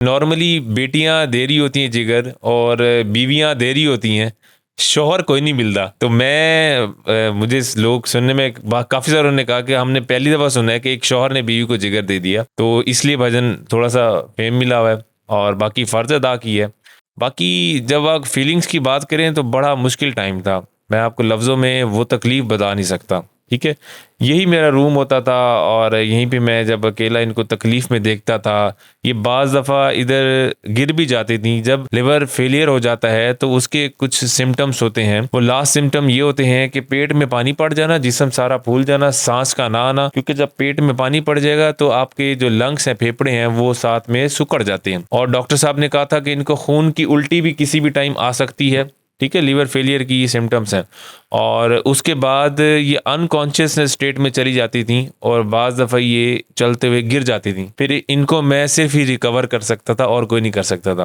Normally बेटियां दे रही होती हैं जिगर और बीवियां दे रही होती हैं, शौहर कोई नहीं मिलता। तो मुझे लोग सुनने में काफ़ी सारों ने कहा कि हमने पहली दफ़ा सुना है कि एक शौहर ने बीवी को जिगर दे दिया, तो इसलिए भजन थोड़ा सा फेम मिला हुआ है और बाकी फ़र्ज अदा की है। बाकी जब आप फीलिंग्स की बात करें तो बड़ा मुश्किल टाइम था, मैं आपको लफ्ज़ों में वो तकलीफ़ बता नहीं सकता। ठीक है, यही मेरा रूम होता था और यहीं पे मैं जब अकेला इनको तकलीफ़ में देखता था। ये बाज़ दफ़ा इधर गिर भी जाती थी। जब लिवर फेलियर हो जाता है तो उसके कुछ सिम्टम्स होते हैं। वो लास्ट सिम्टम ये होते हैं कि पेट में पानी पड़ जाना, जिस्म सारा फूल जाना, सांस का ना आना, क्योंकि जब पेट में पानी पड़ जाएगा तो आपके जो लंग्स हैं, फेफड़े हैं, वो साथ में सिकुड़ जाते हैं। और डॉक्टर साहब ने कहा था कि इनको खून की उल्टी भी किसी भी टाइम आ सकती है। ठीक है, लिवर फेलियर की ये सिम्टम्स हैं और उसके बाद ये अनकॉन्शियसनेस स्टेट में चली जाती थी और बाज़ दफ़ा ये चलते हुए गिर जाती थी। फिर इनको मैं सिर्फ ही रिकवर कर सकता था और कोई नहीं कर सकता था।